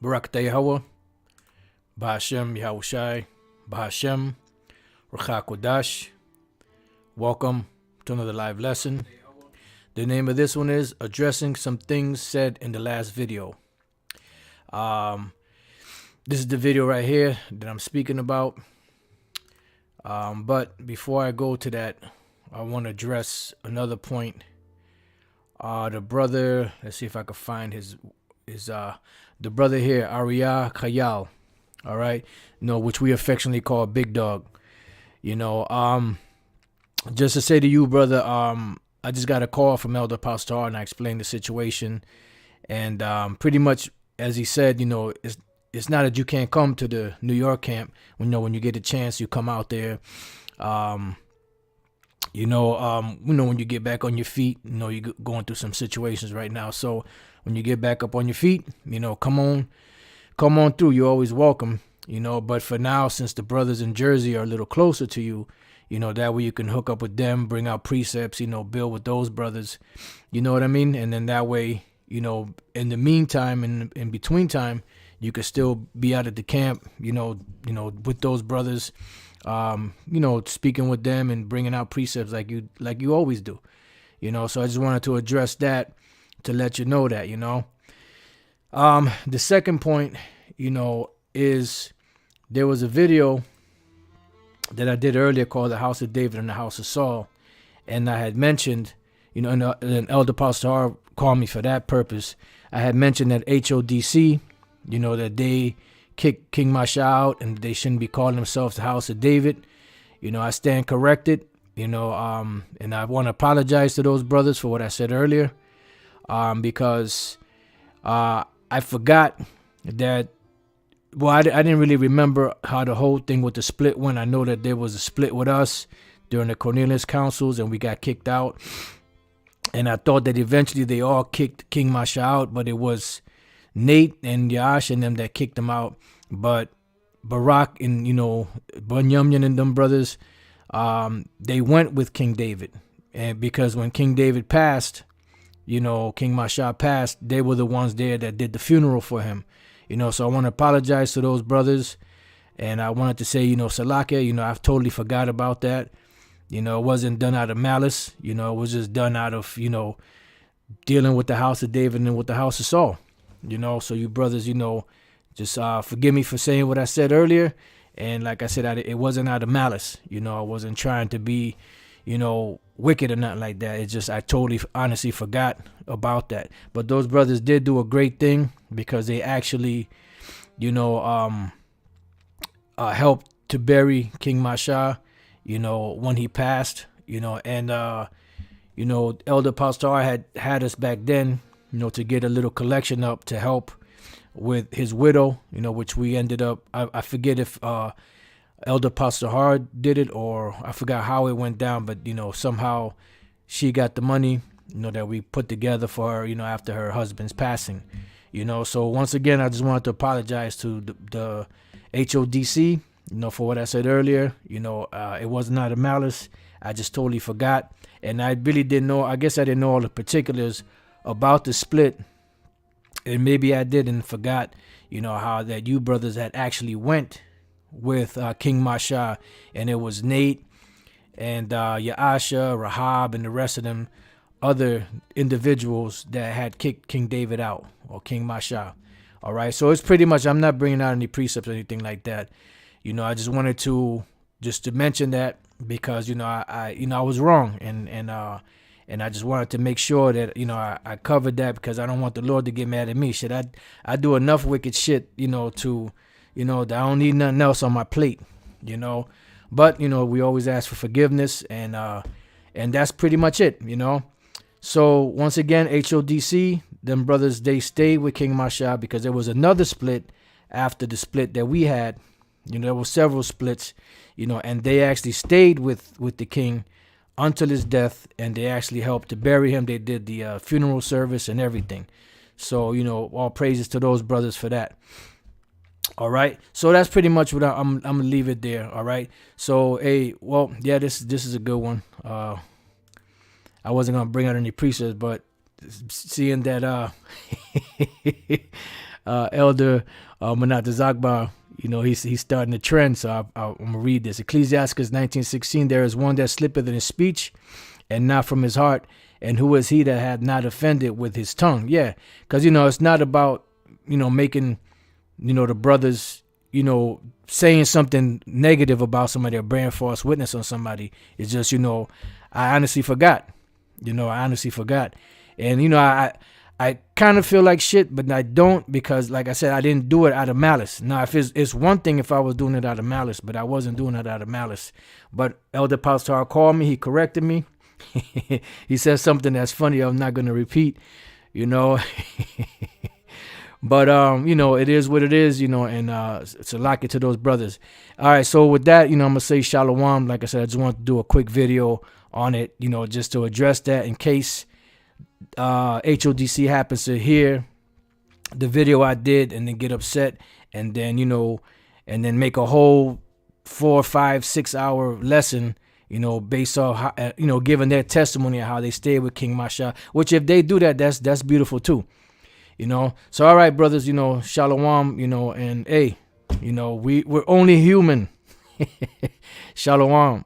Barak Yahweh, Bahashem Yahushai, Bahashem, Ruach Kodash. Welcome to another live lesson. The name of this one is Addressing Some Things Said in the Last Video. This is the video right here that I'm speaking about. But before I go to that, I want to address another point. The brother, let's see if I can find the brother here, Arya Khayal, all right, which we affectionately call Big Dog. Just to say to you, brother, I just got a call from Elder Pastor and I explained the situation, and pretty much as he said, it's not that you can't come to the New York camp. When you get a chance, you come out there. When you get back on your feet, you're going through some situations right now. So when you get back up on your feet, come on through. You're always welcome, but for now, since the brothers in Jersey are a little closer to you, that way you can hook up with them, bring out precepts, build with those brothers, you know what I mean? And then that way, in the meantime, in between time, you could still be out at the camp, with those brothers, speaking with them and bringing out precepts like you always do, so I just wanted to address that to let you know that, the second point, is there was a video that I did earlier called The House of David and the House of Saul. And I had mentioned, and Elder Pastor called me for that purpose. I had mentioned that HODC, that they kicked King Masha out and they shouldn't be calling themselves the House of David. I stand corrected, and I want to apologize to those brothers for what I said earlier, because I forgot that, I didn't really remember how the whole thing with the split went. I know that there was a split with us during the Cornelius councils and we got kicked out. And I thought that eventually they all kicked King Masha out, but it was Nate and Yash and them that kicked him out. But Barak and, Bunyamyan and them brothers, they went with King David. And because when King David passed, King Masha passed, they were the ones there that did the funeral for him. So I want to apologize to those brothers. And I wanted to say, Salakia, I've totally forgot about that. It wasn't done out of malice. It was just done out of, dealing with the house of David and with the house of Saul. So you brothers, just forgive me for saying what I said earlier. And like I said, it wasn't out of malice. I wasn't trying to be, wicked or nothing like that. It's just I totally honestly forgot about that. But those brothers did do a great thing because they actually, helped to bury King Masha, when he passed, and Elder Pastor had us back then, to get a little collection up to help with his widow, which we ended up, I forget if Elder Pastor Hard did it or I forgot how it went down, but somehow she got the money that we put together for her after her husband's passing. So once again, I just wanted to apologize to the HODC for what I said earlier. It was not a malice. I just totally forgot, and I really didn't know. I guess I didn't know all the particulars about the split, and maybe I did and forgot how that you brothers had actually went with King Masha, and it was Nate and Yaasha, Rahab, and the rest of them other individuals that had kicked King David out or King Masha. All right, so it's pretty much, I'm not bringing out any precepts or anything like that. I just wanted to mention that because I was wrong, and I just wanted to make sure that I covered that because I don't want the Lord to get mad at me. Shit, I do enough wicked shit to. That I don't need nothing else on my plate, But, we always ask for forgiveness, and that's pretty much it, So, once again, HODC, them brothers, they stayed with King Masha because there was another split after the split that we had. There were several splits, and they actually stayed with the king until his death, and they actually helped to bury him. They did the funeral service and everything. So, all praises to those brothers for that. All right, so that's pretty much what I'm gonna leave it there. All right, so this is a good one. I wasn't gonna bring out any precepts, but seeing that Elder Manat Zagba, he's starting a trend. So I'm going to read this. Ecclesiastes 19:16, there is one that slippeth in his speech and not from his heart. And who is he that hath not offended with his tongue? Yeah, because, it's not about, making, the brothers, saying something negative about somebody or bearing false witness on somebody. It's just, I honestly forgot. I honestly forgot. And, I kind of feel like shit, but I don't, because, like I said, I didn't do it out of malice. Now, if it's one thing if I was doing it out of malice, but I wasn't doing it out of malice. But Elder Pastor called me. He corrected me. He said something that's funny. I'm not going to repeat, But, it is what it is, and it's a lock it to those brothers. All right, so with that, I'm going to say shalom. Like I said, I just want to do a quick video on it, just to address that in case HODC happens to hear the video I did and then get upset and then, and then make a whole 4, 5, 6 hour lesson, based off how, giving their testimony of how they stayed with King Masha, which if they do that, that's beautiful too. So all right, brothers, shalom, and hey, we're only human. Shalom.